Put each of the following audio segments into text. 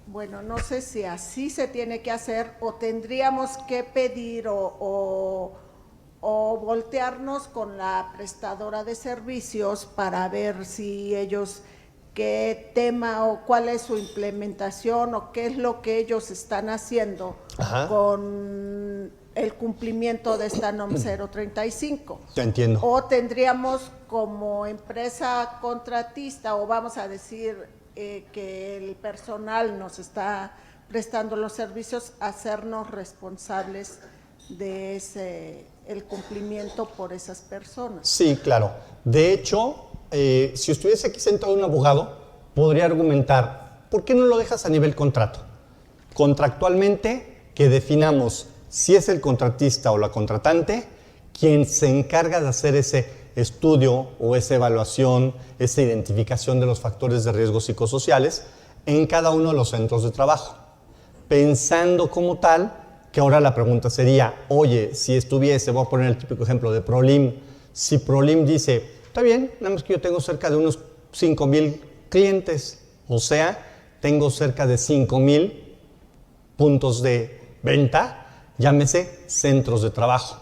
Bueno, no sé si así se tiene que hacer o tendríamos que pedir o voltearnos con la prestadora de servicios para ver si ellos, qué tema o cuál es su implementación o qué es lo que ellos están haciendo con el cumplimiento de esta NOM 035. Ya entiendo. O tendríamos como empresa contratista, o vamos a decir que el personal nos está prestando los servicios, hacernos responsables de el cumplimiento por esas personas. Sí, claro. De hecho, si estuviese aquí sentado un abogado, podría argumentar, ¿por qué no lo dejas a nivel contrato? Contractualmente, que definamos si es el contratista o la contratante quien se encarga de hacer ese estudio o esa evaluación, esa identificación de los factores de riesgo psicosociales en cada uno de los centros de trabajo. Pensando como tal, que ahora la pregunta sería, oye, si estuviese, voy a poner el típico ejemplo de Prolim, si Prolim dice, está bien, nada más que yo tengo cerca de unos 5,000 clientes, o sea, tengo cerca de 5,000 puntos de venta, llámese centros de trabajo.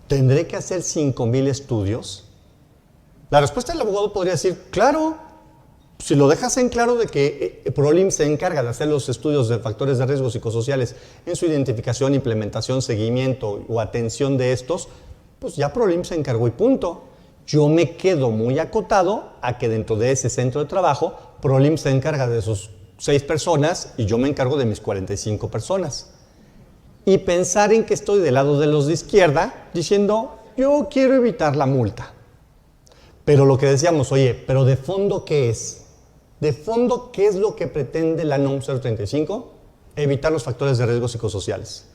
¿Tendré que hacer 5,000 estudios? La respuesta del abogado podría decir, claro, si lo dejas en claro de que Prolim se encarga de hacer los estudios de factores de riesgo psicosociales en su identificación, implementación, seguimiento o atención de estos, pues ya Prolim se encargó y punto. Yo me quedo muy acotado a que dentro de ese centro de trabajo, Prolim se encarga de sus 6 personas y yo me encargo de mis 45 personas. Y pensar en que estoy del lado de los de izquierda, diciendo, yo quiero evitar la multa. Pero lo que decíamos, oye, pero de fondo, ¿qué es? De fondo, ¿qué es lo que pretende la NOM 035? Evitar los factores de riesgo psicosociales.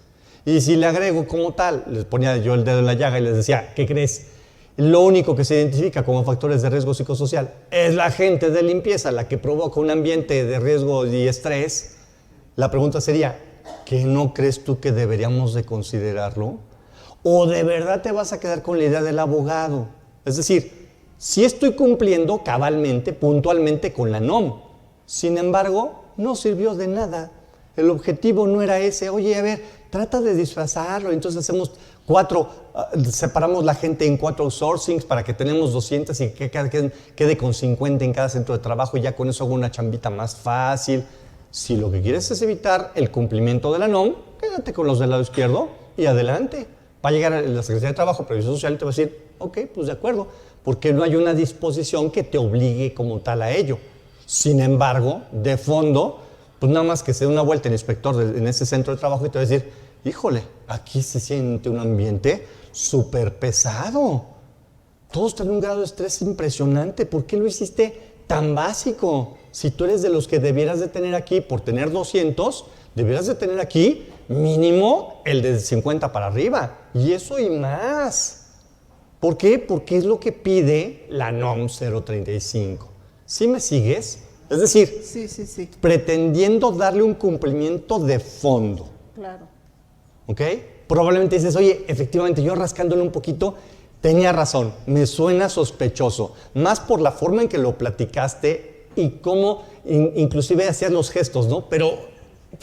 Y si le agrego como tal, les ponía yo el dedo en la llaga y les decía, ¿qué crees? Lo único que se identifica como factores de riesgo psicosocial es la gente de limpieza, la que provoca un ambiente de riesgo y estrés. La pregunta sería, ¿que no crees tú que deberíamos de considerarlo? ¿O de verdad te vas a quedar con la idea del abogado? Es decir, sí estoy cumpliendo cabalmente, puntualmente con la NOM. Sin embargo, no sirvió de nada. El objetivo no era ese. Oye, a ver, trata de disfrazarlo. Entonces hacemos 4, separamos la gente en 4 outsourcings para que tenemos 200 y que quede con 50 en cada centro de trabajo y ya con eso hago una chambita más fácil. Si lo que quieres es evitar el cumplimiento de la NOM, quédate con los del lado izquierdo y adelante. Va a llegar a la Secretaría de Trabajo, Previsión Social y te va a decir, ok, pues de acuerdo, porque no hay una disposición que te obligue como tal a ello. Sin embargo, de fondo, pues nada más que se dé una vuelta el inspector en ese centro de trabajo y te va a decir, híjole, aquí se siente un ambiente súper pesado. Todos están en un grado de estrés impresionante. ¿Por qué lo hiciste tan básico? Si tú eres de los que debieras de tener aquí, por tener 200, debieras de tener aquí mínimo el de 50 para arriba. Y eso y más. ¿Por qué? Porque es lo que pide la NOM 035. ¿Sí me sigues? Es decir, sí. Pretendiendo darle un cumplimiento de fondo. Claro. ¿Ok? Probablemente dices, oye, efectivamente, yo rascándole un poquito, tenía razón, me suena sospechoso. Más por la forma en que lo platicaste y cómo inclusive hacías los gestos, ¿no? Pero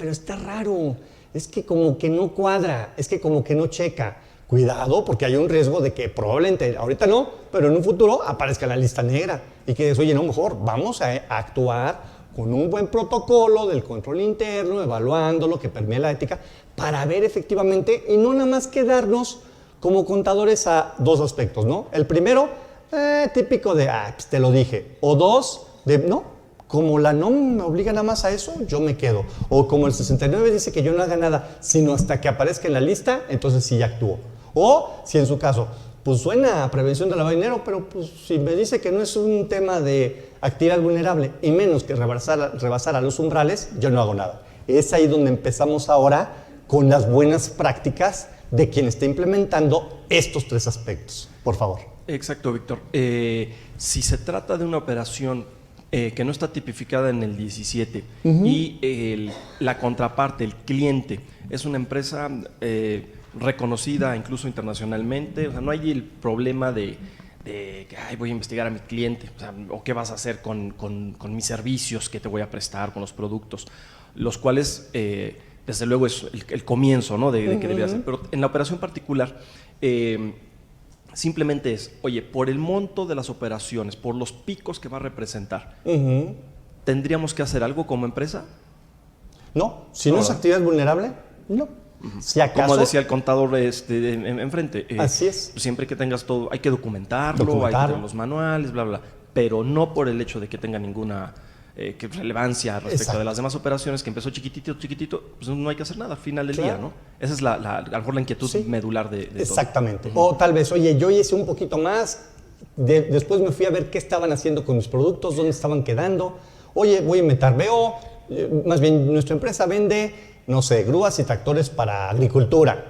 está raro, es que como que no cuadra, es que como que no checa. Cuidado, porque hay un riesgo de que probablemente, ahorita no, pero en un futuro aparezca la lista negra y que dices, oye, no, mejor vamos a actuar con un buen protocolo del control interno, evaluando lo que permea la ética, para ver efectivamente y no nada más quedarnos como contadores a 2 aspectos, ¿no? El primero, típico de, pues te lo dije. O 2, de, no, como la NOM me obliga nada más a eso, yo me quedo. O como el 69 dice que yo no haga nada, sino hasta que aparezca en la lista, entonces sí ya actúo. O, si en su caso, pues suena a prevención de lavado de dinero, pero pues si me dice que no es un tema de actividad vulnerable y menos que rebasar a los umbrales, yo no hago nada. Es ahí donde empezamos ahora con las buenas prácticas de quien está implementando estos 3 aspectos. Por favor. Exacto, Víctor. Si se trata de una operación que no está tipificada en el 17 y la contraparte, el cliente, es una empresa reconocida incluso internacionalmente, o sea, no hay el problema de de que voy a investigar a mi cliente, o sea, o qué vas a hacer con mis servicios que te voy a prestar, con los productos, los cuales, desde luego, es el comienzo, ¿no? de que debía hacer. Pero en la operación particular, simplemente es, oye, por el monto de las operaciones, por los picos que va a representar, ¿tendríamos que hacer algo como empresa? No, si no es actividad vulnerable, no. Si acaso, como decía el contador enfrente, así es. Siempre que tengas todo, hay que documentarlo, hay que tener los manuales, bla, bla, pero no por el hecho de que tenga ninguna relevancia respecto de las demás operaciones, que empezó chiquitito, pues no hay que hacer nada al final del día, ¿no? Esa es a lo mejor la inquietud medular de exactamente. todo. O tal vez, oye, yo hice un poquito más, después me fui a ver qué estaban haciendo con mis productos, dónde estaban quedando. Oye, voy a inventar, veo, más bien nuestra empresa vende, no sé, grúas y tractores para agricultura.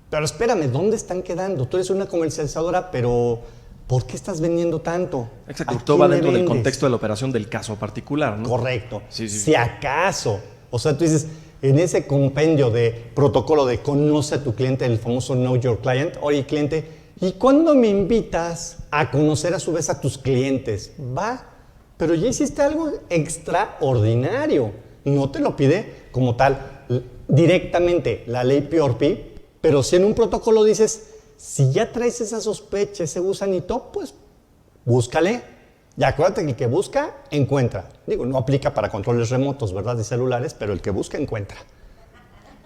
Pero espérame, ¿dónde están quedando? Tú eres una comercializadora, pero ¿por qué estás vendiendo tanto? Exacto, todo va dentro del contexto de la operación del caso particular, ¿no? Correcto. Sí. Si acaso, o sea, tú dices, en ese compendio de protocolo de conoce a tu cliente, el famoso Know Your Client, oye, cliente, ¿y cuándo me invitas a conocer a su vez a tus clientes? Va, pero ya hiciste algo extraordinario. No te lo pide como tal directamente la ley PRP, pero si en un protocolo dices, si ya traes esa sospecha, ese gusanito, pues búscale. Y acuérdate que el que busca, encuentra. Digo, no aplica para controles remotos, ¿verdad? De celulares, pero el que busca, encuentra.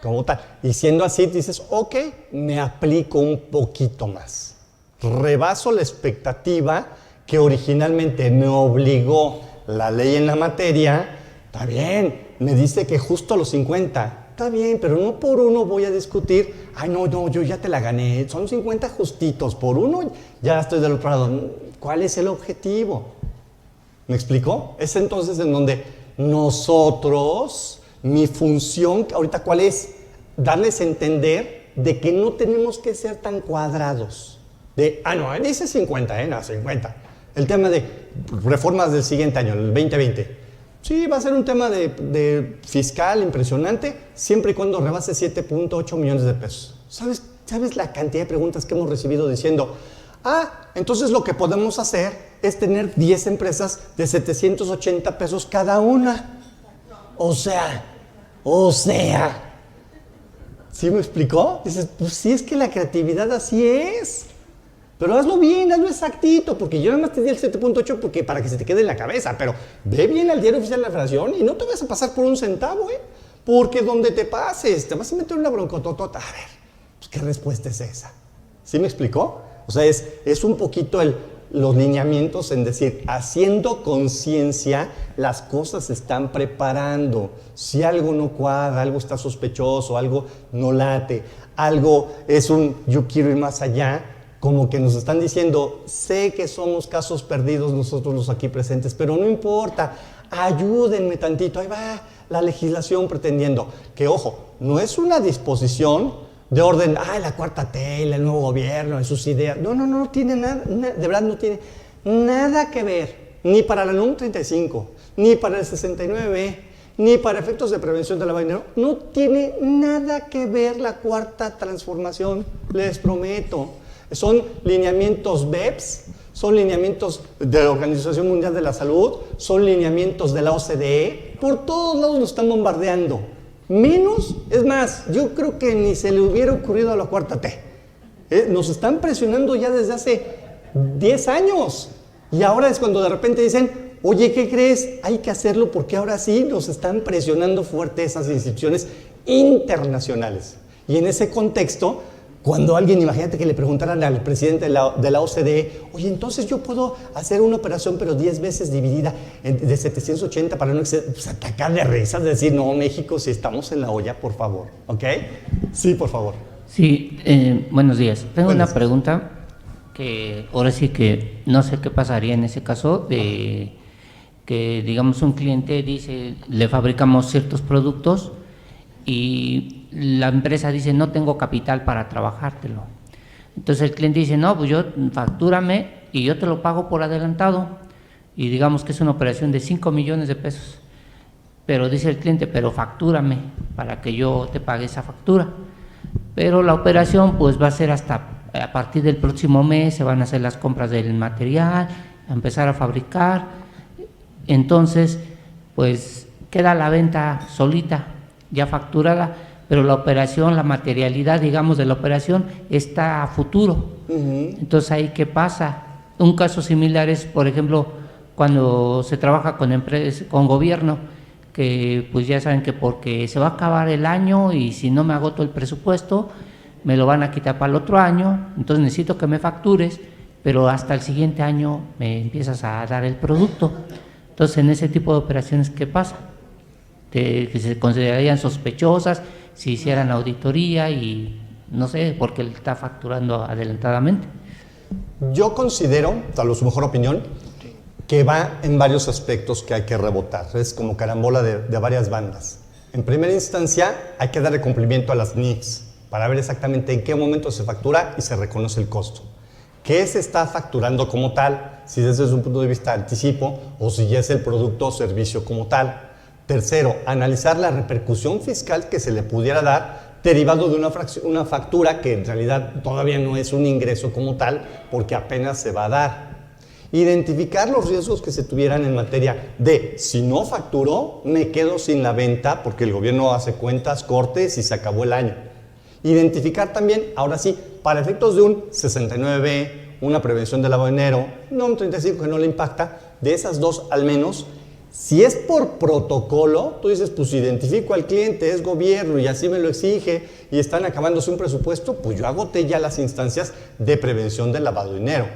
Como tal. Y siendo así, dices, ok, me aplico un poquito más. Rebaso la expectativa que originalmente me obligó la ley en la materia. Está bien, me dice que justo a los 50. Está bien, pero no por uno voy a discutir. Ay, no, yo ya te la gané. Son 50 justitos. Por uno ya estoy del otro lado. ¿Cuál es el objetivo? ¿Me explicó? Es entonces en donde nosotros, mi función, ahorita ¿cuál es? Darles a entender de que no tenemos que ser tan cuadrados. No, dice 50, no, 50. El tema de reformas del siguiente año, el 2020. Sí, va a ser un tema de fiscal impresionante, siempre y cuando rebase 7.8 millones de pesos. ¿Sabes la cantidad de preguntas que hemos recibido diciendo, entonces lo que podemos hacer es tener 10 empresas de 780 pesos cada una? O sea, ¿sí me explicó? Dices, pues sí, es que la creatividad así es. Pero hazlo bien, hazlo exactito, porque yo nada más te di el 7.8 porque para que se te quede en la cabeza, pero ve bien al diario oficial de la Federación y no te vas a pasar por un centavo, porque donde te pases, te vas a meter una broncototota. A ver, pues, ¿qué respuesta es esa? ¿Sí me explicó? O sea, es un poquito los lineamientos en decir, haciendo conciencia, las cosas se están preparando. Si algo no cuadra, algo está sospechoso, algo no late, algo es yo quiero ir más allá, como que nos están diciendo, sé que somos casos perdidos nosotros los aquí presentes, pero no importa, ayúdenme tantito. Ahí va la legislación pretendiendo que, ojo, no es una disposición de orden, la cuarta T, el nuevo gobierno, sus ideas. No tiene nada, de verdad no tiene nada que ver, ni para la NUM 35, ni para el 69, ni para efectos de prevención de lavado de dinero. No tiene nada que ver la cuarta transformación, les prometo. Son lineamientos BEPS, son lineamientos de la Organización Mundial de la Salud, son lineamientos de la OCDE. Por todos lados nos están bombardeando. Menos, es más, yo creo que ni se le hubiera ocurrido a la cuarta T. Nos están presionando ya desde hace 10 años. Y ahora es cuando de repente dicen, oye, ¿qué crees? Hay que hacerlo porque ahora sí nos están presionando fuerte esas instituciones internacionales. Y en ese contexto, cuando alguien, imagínate que le preguntaran al presidente de la OCDE, oye, entonces yo puedo hacer una operación pero 10 veces dividida de 780 para no exceder, pues atacar de risas, decir, no, México, si estamos en la olla, por favor, ¿ok? Sí, por favor. Sí, buenos días. Tengo una pregunta que ahora sí que no sé qué pasaría en ese caso de que, digamos, un cliente dice, le fabricamos ciertos productos y la empresa dice, no tengo capital para trabajártelo. Entonces el cliente dice, no, pues factúrame y yo te lo pago por adelantado. Y digamos que es una operación de 5 millones de pesos. Pero dice el cliente, pero factúrame para que yo te pague esa factura. Pero la operación pues va a ser hasta a partir del próximo mes se van a hacer las compras del material, a empezar a fabricar. Entonces, pues queda la venta solita, ya facturada, pero la operación, la materialidad, digamos, de la operación está a futuro. Entonces, ¿ahí qué pasa? Un caso similar es, por ejemplo, cuando se trabaja con empresas, con gobierno, que pues ya saben que porque se va a acabar el año y si no me agoto el presupuesto, me lo van a quitar para el otro año, entonces necesito que me factures, pero hasta el siguiente año me empiezas a dar el producto. Entonces, en ese tipo de operaciones, ¿qué pasa? Que se considerarían sospechosas si hicieran auditoría y no sé, porque él está facturando adelantadamente. Yo considero, a lo su mejor opinión, que va en varios aspectos que hay que rebotar. Es como carambola de varias bandas. En primera instancia, hay que darle cumplimiento a las NIFs para ver exactamente en qué momento se factura y se reconoce el costo. ¿Qué se está facturando como tal? Si desde un punto de vista de anticipo o si ya es el producto o servicio como tal. Tercero, analizar la repercusión fiscal que se le pudiera dar derivado de una factura que en realidad todavía no es un ingreso como tal porque apenas se va a dar. Identificar los riesgos que se tuvieran en materia de si no facturó, me quedo sin la venta porque el gobierno hace cuentas, cortes y se acabó el año. Identificar también, ahora sí, para efectos de un 69B, una prevención de lavado de dinero, no un 35 que no le impacta, de esas dos al menos, si es por protocolo, tú dices, pues identifico al cliente, es gobierno y así me lo exige y están acabándose un presupuesto, pues yo agoté ya las instancias de prevención del lavado de dinero.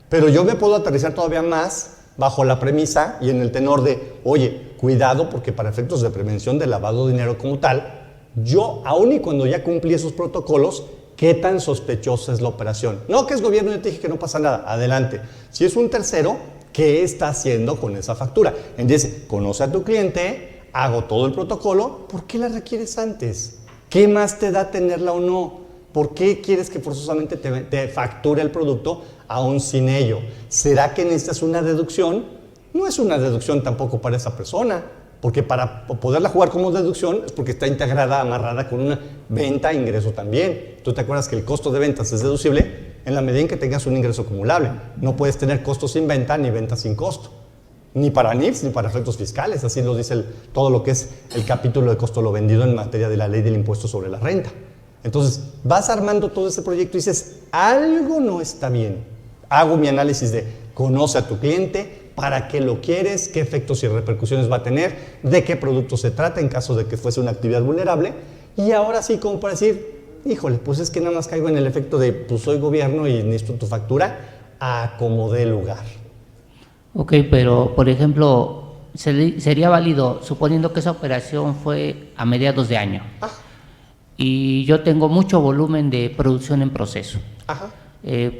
Pero yo me puedo aterrizar todavía más bajo la premisa y en el tenor de, oye, cuidado porque para efectos de prevención del lavado de dinero como tal, yo, aun y cuando ya cumplí esos protocolos, ¿qué tan sospechosa es la operación? No, que es gobierno, yo te dije que no pasa nada, adelante. Si es un tercero, ¿qué está haciendo con esa factura? Entonces, conoce a tu cliente, hago todo el protocolo, ¿por qué la requieres antes? ¿Qué más te da tenerla o no? ¿Por qué quieres que forzosamente te facture el producto aún sin ello? ¿Será que necesitas una deducción? No es una deducción tampoco para esa persona, porque para poderla jugar como deducción es porque está integrada, amarrada con una venta e ingreso también. Tú te acuerdas que el costo de ventas es deducible en la medida en que tengas un ingreso acumulable. No puedes tener costos sin venta ni venta sin costo. Ni para NIFs ni para efectos fiscales, así lo dice todo lo que es el capítulo de costo de lo vendido en materia de la ley del impuesto sobre la renta. Entonces, vas armando todo ese proyecto y dices, algo no está bien. Hago mi análisis de conoce a tu cliente, para qué lo quieres, qué efectos y repercusiones va a tener, de qué producto se trata en caso de que fuese una actividad vulnerable. Y ahora sí, como para decir, híjole, pues es que nada más caigo en el efecto de, pues soy gobierno y necesito tu factura, acomodé el lugar. Ok, pero por ejemplo, sería válido, suponiendo que esa operación fue a mediados de año, y yo tengo mucho volumen de producción en proceso.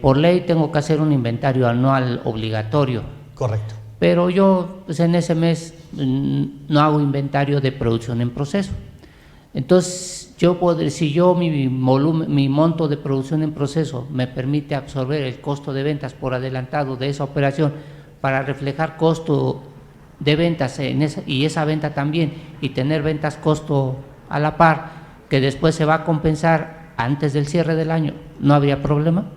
Por ley tengo que hacer un inventario anual obligatorio. Correcto. Pero yo pues en ese mes no hago inventario de producción en proceso. Entonces, si yo mi monto de producción en proceso me permite absorber el costo de ventas por adelantado de esa operación para reflejar costo de ventas y esa venta también, y tener ventas costo a la par, que después se va a compensar antes del cierre del año, ¿no habría problema?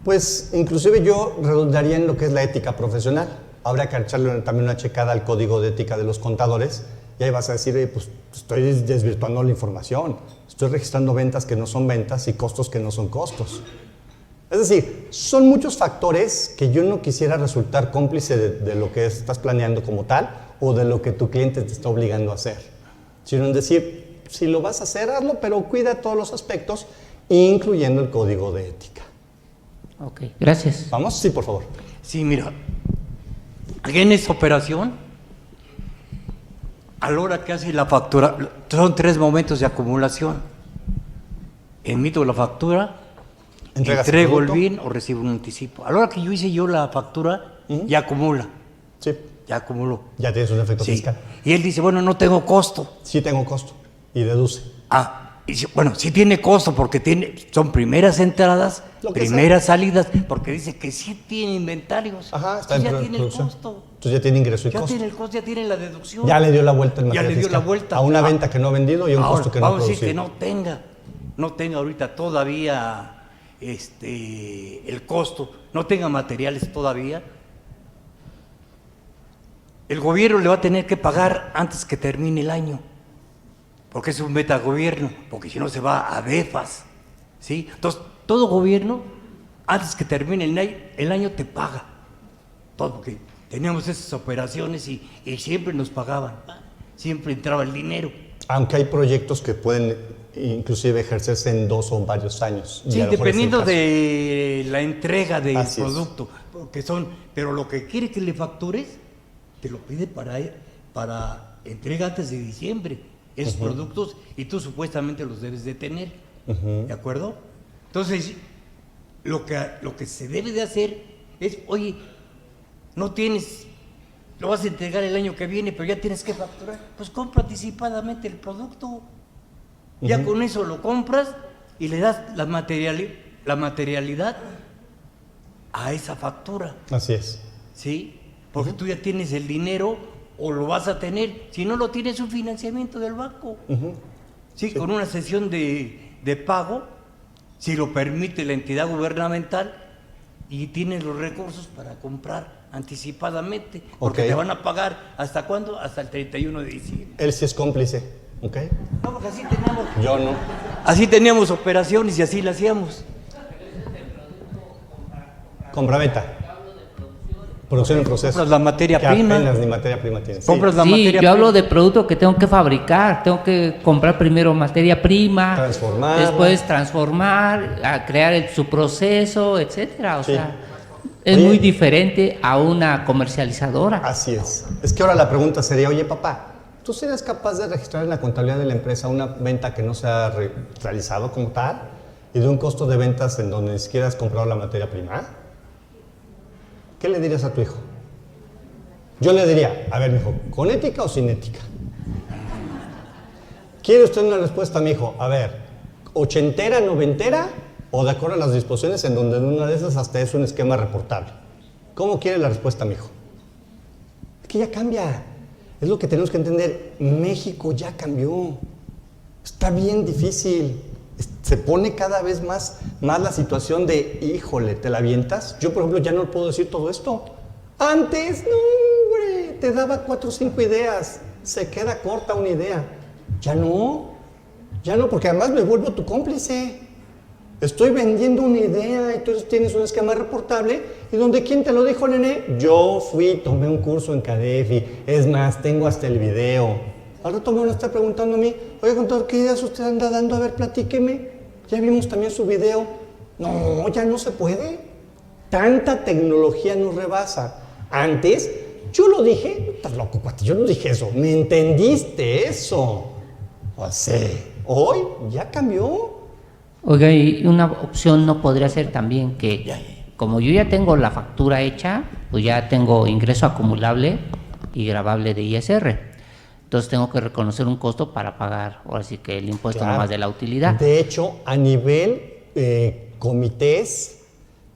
Pues inclusive yo redundaría en lo que es la ética profesional. Habría que echarle también una checada al código de ética de los contadores y ahí vas a decir, pues estoy desvirtuando la información, estoy registrando ventas que no son ventas y costos que no son costos. Es decir, son muchos factores que yo no quisiera resultar cómplice de lo que estás planeando como tal o de lo que tu cliente te está obligando a hacer, sino en decir, si lo vas a hacer, hazlo, pero cuida todos los aspectos, incluyendo el código de ética. Ok, gracias. ¿Vamos? Sí, por favor. Sí, mira, en esta operación, a la hora que hace la factura, son 3 momentos de acumulación. Emito la factura, entrego el bien o recibo un anticipo. A la hora que yo hice la factura, ya acumula. Sí. Ya acumuló. Ya tienes un efecto Sí. fiscal. Y él dice, bueno, no tengo costo. Sí tengo costo. Y deduce. Y dice, bueno, sí tiene costo porque son primeras entradas, primeras salidas, porque dice que sí tiene inventarios. Ajá, está Entonces en ya tiene producción. el costo. Entonces ya tiene ingreso y Ya costo. tiene el costo, ya tiene la deducción. Ya le dio la vuelta en materia Ya le dio fiscal. la vuelta. A una venta que no ha vendido y a un Ahora, costo que no ha vamos a producido. decir que no tenga ahorita todavía el costo, no tenga materiales todavía, el gobierno le va a tener que pagar antes que termine el año, porque es un metagobierno, porque si no se va a BEFAS, ¿sí? Entonces, todo gobierno, antes que termine el año, te paga. Todo, porque teníamos esas operaciones y siempre nos pagaban, siempre entraba el dinero. Aunque hay proyectos que pueden inclusive ejercerse en 2 o varios años. Sí, dependiendo de la entrega del producto, pero lo que quiere que le factures, te lo pide para entrega antes de diciembre, esos productos, y tú supuestamente los debes de tener, ¿de acuerdo? Entonces, lo que se debe de hacer es, oye, no tienes, lo vas a entregar el año que viene, pero ya tienes que facturar, pues compra anticipadamente el producto. Ya con eso lo compras y le das la materialidad a esa factura. Así es. ¿Sí? Porque tú ya tienes el dinero o lo vas a tener. Si no lo tienes, un financiamiento del banco. ¿Sí? Con una sesión de pago, si lo permite la entidad gubernamental, y tienes los recursos para comprar anticipadamente. Porque te van a pagar, ¿hasta cuándo? Hasta el 31 de diciembre. Él sí es cómplice. ¿Okay? No, porque así teníamos. Yo no. Así teníamos operaciones y así la hacíamos. Compraventa. Producción en proceso. Compras la materia que prima. Apenas ni materia prima tienes. Compras la Sí, materia yo prima. hablo de producto que tengo que fabricar, tengo que comprar primero materia prima, Transformarla. después transformar, a crear su proceso, etcétera. O Sí. sea, es Oye, muy diferente a una comercializadora. Así es. Es que ahora la pregunta sería, oye papá, ¿tú serías capaz de registrar en la contabilidad de la empresa una venta que no se ha realizado como tal? ¿Y de un costo de ventas en donde ni siquiera has comprado la materia prima? ¿Qué le dirías a tu hijo? Yo le diría, a ver, mijo, ¿con ética o sin ética? ¿Quiere usted una respuesta, mijo? A ver, ¿ochentera, noventera o de acuerdo a las disposiciones en donde en una de esas hasta es un esquema reportable? ¿Cómo quiere la respuesta, mijo? Es que ya cambia. Es lo que tenemos que entender. México ya cambió. Está bien difícil. Se pone cada vez más la situación de, híjole, ¿te la avientas? Yo, por ejemplo, ya no puedo decir todo esto. Antes, no, hombre, te daba 4 o 5 ideas. Se queda corta una idea. Ya no, porque además me vuelvo tu cómplice. Estoy vendiendo una idea y tú tienes un esquema reportable. ¿Y donde quién te lo dijo, nene? Yo fui, tomé un curso en Cadefi. Es más, tengo hasta el video. Al rato me van a estar preguntando a mí, oye, contador, ¿qué ideas usted anda dando? A ver, platíqueme. Ya vimos también su video. No, ya no se puede. Tanta tecnología nos rebasa. Antes, yo lo dije, estás loco, cuate, yo no dije eso. ¿Me entendiste eso? O sea, hoy ya cambió. Oiga, y una opción no podría ser también que, como yo ya tengo la factura hecha, pues ya tengo ingreso acumulable y gravable de ISR. Entonces tengo que reconocer un costo para pagar, ahora sí que el impuesto nomás de la utilidad. De hecho, a nivel comités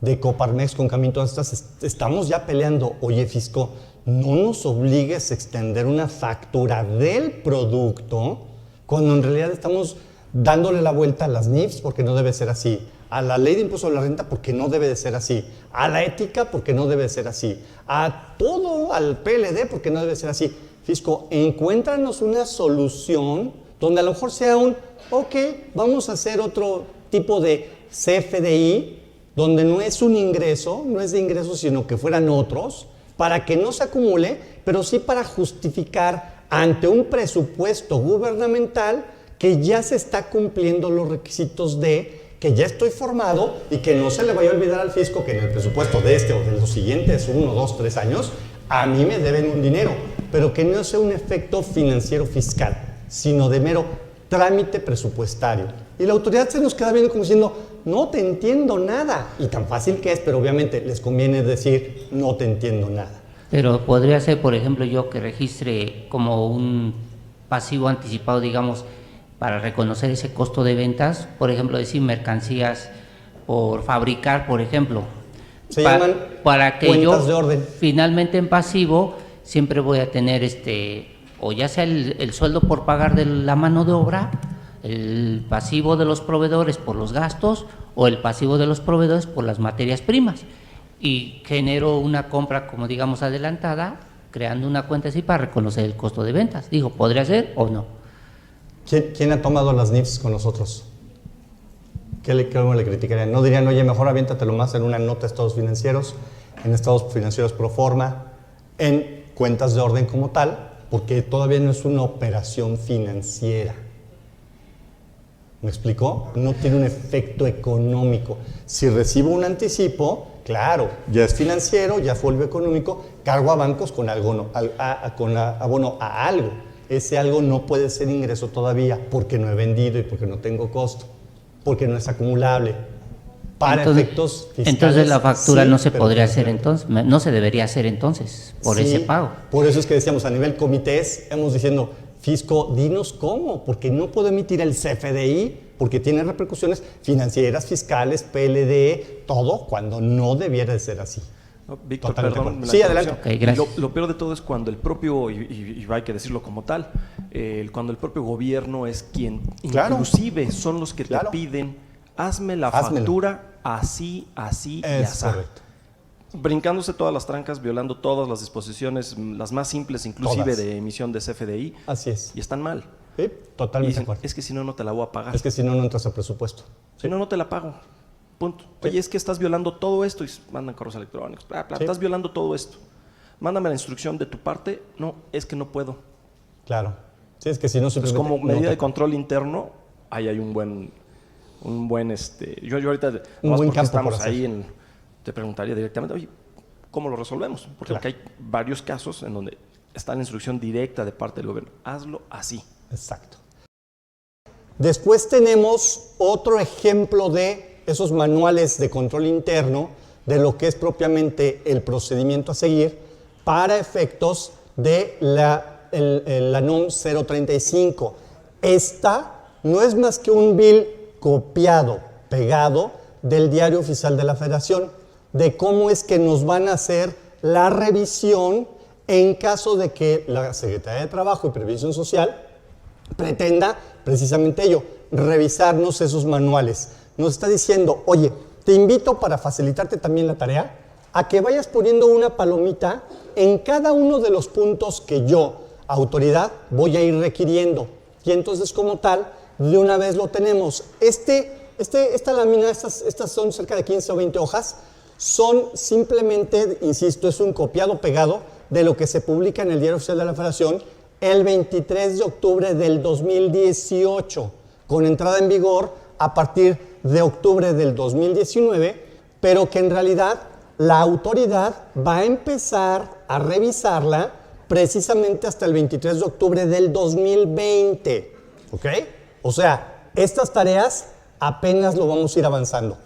de Coparmex, con Camín, todas estas, estamos ya peleando, oye, fisco, no nos obligues a extender una factura del producto cuando en realidad estamos dándole la vuelta a las NIFs porque no debe ser así, a la ley de impuesto a la renta porque no debe de ser así, a la ética porque no debe de ser así, a todo, al PLD porque no debe ser así. Fisco, encuéntranos una solución donde a lo mejor sea ok, vamos a hacer otro tipo de CFDI donde no es un ingreso, no es de ingresos, sino que fueran otros, para que no se acumule, pero sí para justificar ante un presupuesto gubernamental que ya se está cumpliendo los requisitos de que ya estoy formado y que no se le vaya a olvidar al fisco que en el presupuesto de este o de los siguientes 1, 2, 3 años, a mí me deben un dinero, pero que no sea un efecto financiero fiscal, sino de mero trámite presupuestario. Y la autoridad se nos queda viendo como diciendo, no te entiendo nada. Y tan fácil que es, pero obviamente les conviene decir, no te entiendo nada. Pero podría ser, por ejemplo, yo que registre como un pasivo anticipado, digamos, para reconocer ese costo de ventas, por ejemplo, decir mercancías por fabricar, por ejemplo. Se llaman para que cuentas yo de orden. Finalmente en pasivo siempre voy a tener o ya sea el sueldo por pagar de la mano de obra, el pasivo de los proveedores por los gastos o el pasivo de los proveedores por las materias primas. Y genero una compra, como digamos, adelantada, creando una cuenta así para reconocer el costo de ventas. Digo, ¿podría ser o no? ¿Quién ha tomado las NIFs con nosotros? ¿Cómo le criticarían? ¿No dirían, oye, mejor aviéntatelo más en una nota de estados financieros, en estados financieros pro forma, en cuentas de orden como tal, porque todavía no es una operación financiera? ¿Me explicó? No tiene un efecto económico. Si recibo un anticipo, claro, ya es financiero, ya fue algo económico, cargo a bancos con algo, con abono a algo. Ese algo no puede ser ingreso todavía porque no he vendido y porque no tengo costo, porque no es acumulable. Para efectos fiscales. Entonces la factura sí, no se pero podría hacer entonces, no se debería hacer entonces por sí, ese pago. Por eso es que decíamos a nivel comités, hemos diciendo, fisco, dinos cómo, porque no puedo emitir el CFDI porque tiene repercusiones financieras, fiscales, PLD, todo, cuando no debiera de ser así. No, Víctor, Totalmente perdón. sí, adelante. Okay, gracias. Lo peor de todo es cuando el propio, y hay que decirlo como tal, cuando el propio gobierno es quien, Claro. inclusive son los que Claro. te piden, hazme la Házmelo. factura así, así y Es así. correcto. Brincándose todas las trancas, violando todas las disposiciones, las más simples inclusive Todas. de emisión de CFDI, Así es. y están mal. Sí, Y totalmente de dicen, acuerdo. es que si no, no te la voy a pagar. Es que si no, no entras a presupuesto. Si no, no te la pago. Punto. Sí. Oye, es que estás violando todo esto y mandan correos electrónicos. Bla, bla, Sí. Estás violando todo esto. Mándame la instrucción de tu parte. No, es que no puedo. Claro. Sí, es que si no, Pues simplemente como no medida te- de control interno, ahí hay un buen yo ahorita, Un nomás buen porque campo estamos por ahí, te preguntaría directamente, oye, ¿cómo lo resolvemos? Porque Claro. hay varios casos en donde está la instrucción directa de parte del gobierno. Hazlo así. Exacto. Después tenemos otro ejemplo de esos manuales de control interno de lo que es propiamente el procedimiento a seguir para efectos de la NOM 035. Esta no es más que un bill copiado, pegado del Diario Oficial de la Federación, de cómo es que nos van a hacer la revisión en caso de que la Secretaría de Trabajo y Previsión Social pretenda precisamente ello, revisarnos esos manuales. Nos está diciendo, oye, te invito para facilitarte también la tarea a que vayas poniendo una palomita en cada uno de los puntos que yo, autoridad, voy a ir requiriendo. Y entonces, como tal, de una vez lo tenemos. Esta lámina, estas son cerca de 15 o 20 hojas, son simplemente, insisto, es un copiado pegado de lo que se publica en el Diario Oficial de la Federación el 23 de octubre del 2018, con entrada en vigor a partir de octubre del 2019, pero que en realidad la autoridad va a empezar a revisarla precisamente hasta el 23 de octubre del 2020, ¿ok? O sea, estas tareas apenas lo vamos a ir avanzando.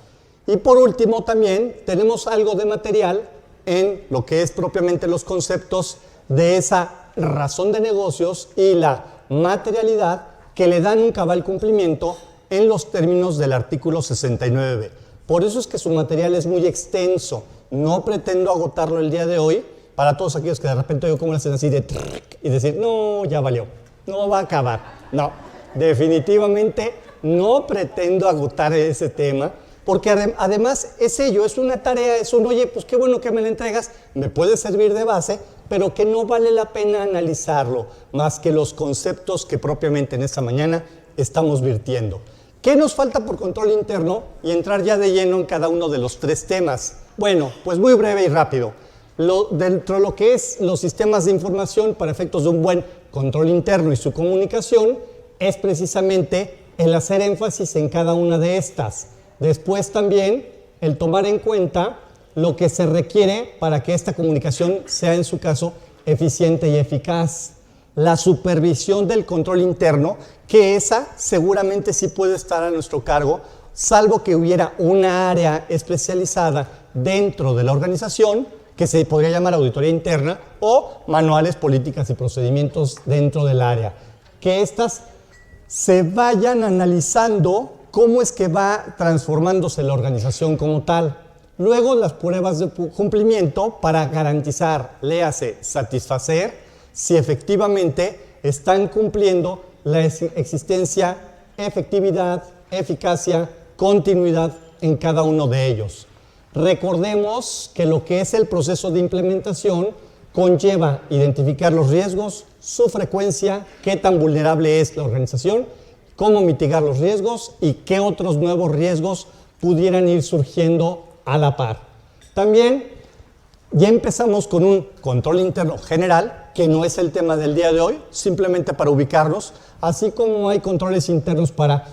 Y por último también tenemos algo de material en lo que es propiamente los conceptos de esa razón de negocios y la materialidad que le dan un cabal cumplimiento en los términos del artículo 69. Por eso es que su material es muy extenso. No pretendo agotarlo el día de hoy para todos aquellos que de repente oigo cómo le hacen así de y decir, no, ya valió, no va a acabar. No, definitivamente no pretendo agotar ese tema, porque además es ello, es una tarea, es un, oye, pues qué bueno que me la entregas, me puede servir de base, pero que no vale la pena analizarlo, más que los conceptos que propiamente en esta mañana estamos virtiendo. ¿Qué nos falta por control interno? Y entrar ya de lleno en cada uno de los tres temas. Bueno, pues muy breve y rápido. Dentro de lo que es los sistemas de información para efectos de un buen control interno y su comunicación, es precisamente el hacer énfasis en cada una de estas. Después también el tomar en cuenta lo que se requiere para que esta comunicación sea en su caso eficiente y eficaz. La supervisión del control interno, que esa seguramente sí puede estar a nuestro cargo, salvo que hubiera una área especializada dentro de la organización que se podría llamar auditoría interna o manuales, políticas y procedimientos dentro del área. Que estas se vayan analizando cómo es que va transformándose la organización como tal. Luego las pruebas de cumplimiento para garantizar, léase, satisfacer si efectivamente están cumpliendo la existencia efectividad, eficacia, continuidad en cada uno de ellos. Recordemos que lo que es el proceso de implementación conlleva identificar los riesgos, su frecuencia, qué tan vulnerable es la organización, cómo mitigar los riesgos y qué otros nuevos riesgos pudieran ir surgiendo a la par. También ya empezamos con un control interno general, que no es el tema del día de hoy, simplemente para ubicarnos, así como hay controles internos para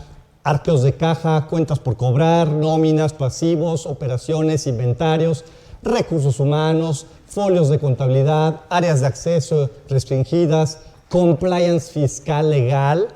arqueos de caja, cuentas por cobrar, nóminas, pasivos, operaciones, inventarios, recursos humanos, folios de contabilidad, áreas de acceso restringidas, compliance fiscal legal,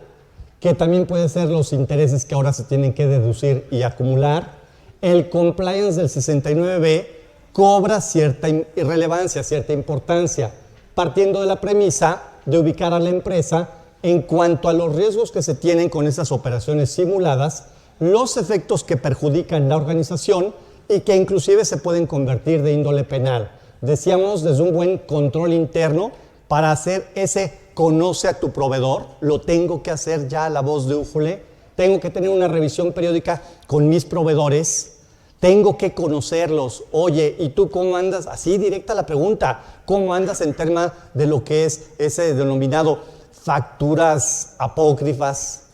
que también puede ser los intereses que ahora se tienen que deducir y acumular. El compliance del 69B cobra cierta relevancia, cierta importancia, partiendo de la premisa de ubicar a la empresa en cuanto a los riesgos que se tienen con esas operaciones simuladas, los efectos que perjudican la organización y que inclusive se pueden convertir de índole penal. Decíamos, desde un buen control interno, para hacer ese conoce a tu proveedor, lo tengo que hacer ya a la voz de újule, tengo que tener una revisión periódica con mis proveedores, tengo que conocerlos. Oye, ¿y tú cómo andas? Así directa la pregunta, ¿cómo andas en tema de lo que es ese denominado facturas apócrifas?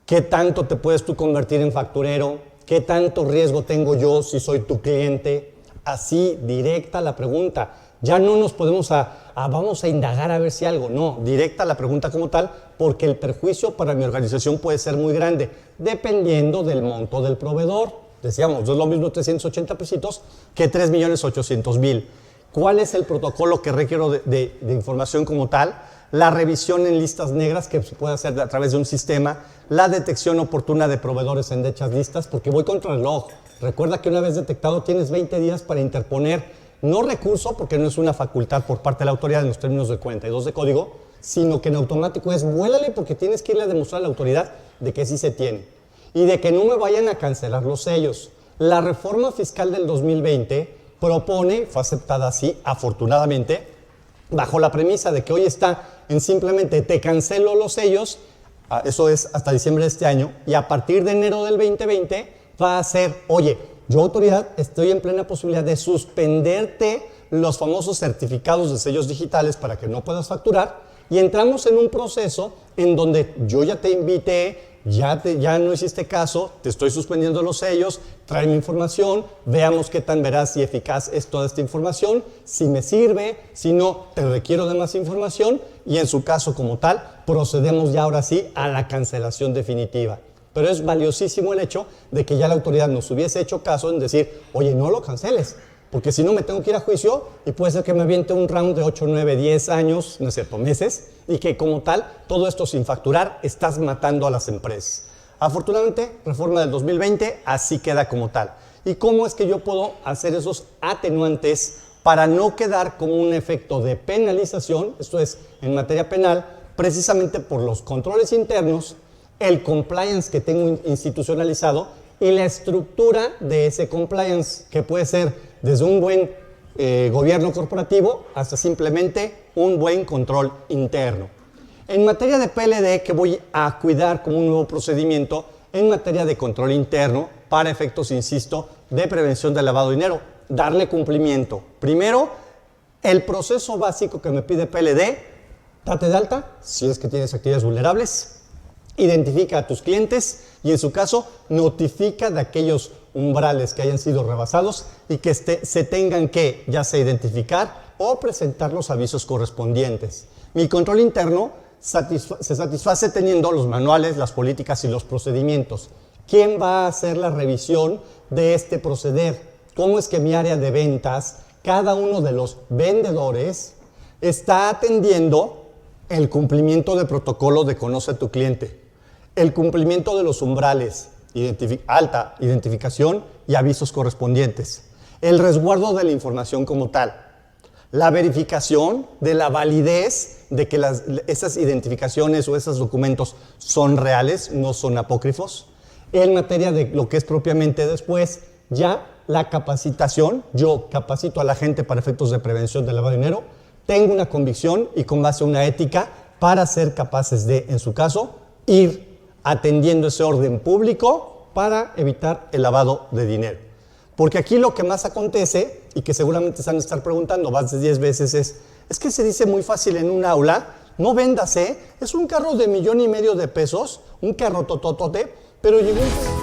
¿Qué tanto te puedes tú convertir en facturero? ¿Qué tanto riesgo tengo yo si soy tu cliente? Así, directa la pregunta. Ya no nos podemos vamos a indagar a ver si algo. No, directa la pregunta como tal, porque el perjuicio para mi organización puede ser muy grande, dependiendo del monto del proveedor. Decíamos, no es lo mismo 380 pesitos que 3.800.000. ¿Cuál es el protocolo que requiero de información como tal? La revisión en listas negras que se puede hacer a través de un sistema, la detección oportuna de proveedores en dichas listas, porque voy contra el reloj. Recuerda que una vez detectado tienes 20 días para interponer, no recurso, porque no es una facultad por parte de la autoridad en los términos del 42 de código, sino que en automático es vuélale porque tienes que irle a demostrar a la autoridad de que sí se tiene y de que no me vayan a cancelar los sellos. La reforma fiscal del 2020 propone, fue aceptada así, afortunadamente, bajo la premisa de que hoy está en simplemente te cancelo los sellos, eso es hasta diciembre de este año, y a partir de enero del 2020 va a ser, oye, yo autoridad estoy en plena posibilidad de suspenderte los famosos certificados de sellos digitales para que no puedas facturar, y entramos en un proceso en donde yo ya te invité, ya no hiciste caso, te estoy suspendiendo los sellos, tráeme información, veamos qué tan veraz y eficaz es toda esta información, si me sirve, si no, te requiero de más información y en su caso como tal, procedemos ya ahora sí a la cancelación definitiva. Pero es valiosísimo el hecho de que ya la autoridad nos hubiese hecho caso en decir, oye, no lo canceles, porque si no me tengo que ir a juicio y puede ser que me aviente un round de 8, 9, 10 años, no es cierto, meses, y que como tal, todo esto sin facturar, estás matando a las empresas. Afortunadamente, reforma del 2020, así queda como tal. ¿Y cómo es que yo puedo hacer esos atenuantes para no quedar como un efecto de penalización? Esto es, en materia penal, precisamente por los controles internos, el compliance que tengo institucionalizado y la estructura de ese compliance, que puede ser desde un buen gobierno corporativo hasta simplemente un buen control interno. En materia de PLD, que voy a cuidar como un nuevo procedimiento en materia de control interno para efectos, insisto, de prevención del lavado de dinero, darle cumplimiento. Primero, el proceso básico que me pide PLD, date de alta si es que tienes actividades vulnerables, identifica a tus clientes y en su caso notifica de aquellos umbrales que hayan sido rebasados y que se tengan que ya sea identificar o presentar los avisos correspondientes. Mi control interno se satisface teniendo los manuales, las políticas y los procedimientos. ¿Quién va a hacer la revisión de este proceder? ¿Cómo es que mi área de ventas, cada uno de los vendedores, está atendiendo el cumplimiento de protocolo de conoce a tu cliente? El cumplimiento de los umbrales, alta identificación y avisos correspondientes. El resguardo de la información como tal. La verificación de la validez de que esas identificaciones o esos documentos son reales, no son apócrifos. En materia de lo que es propiamente después, ya la capacitación, yo capacito a la gente para efectos de prevención del lavado de dinero, tengo una convicción y con base a una ética para ser capaces de, en su caso, ir atendiendo ese orden público para evitar el lavado de dinero. Porque aquí lo que más acontece, y que seguramente se van a estar preguntando más de 10 veces, es que se dice muy fácil en un aula, no vendas, es un carro de $1.5 millones de pesos, un carro tototote, pero llegó un...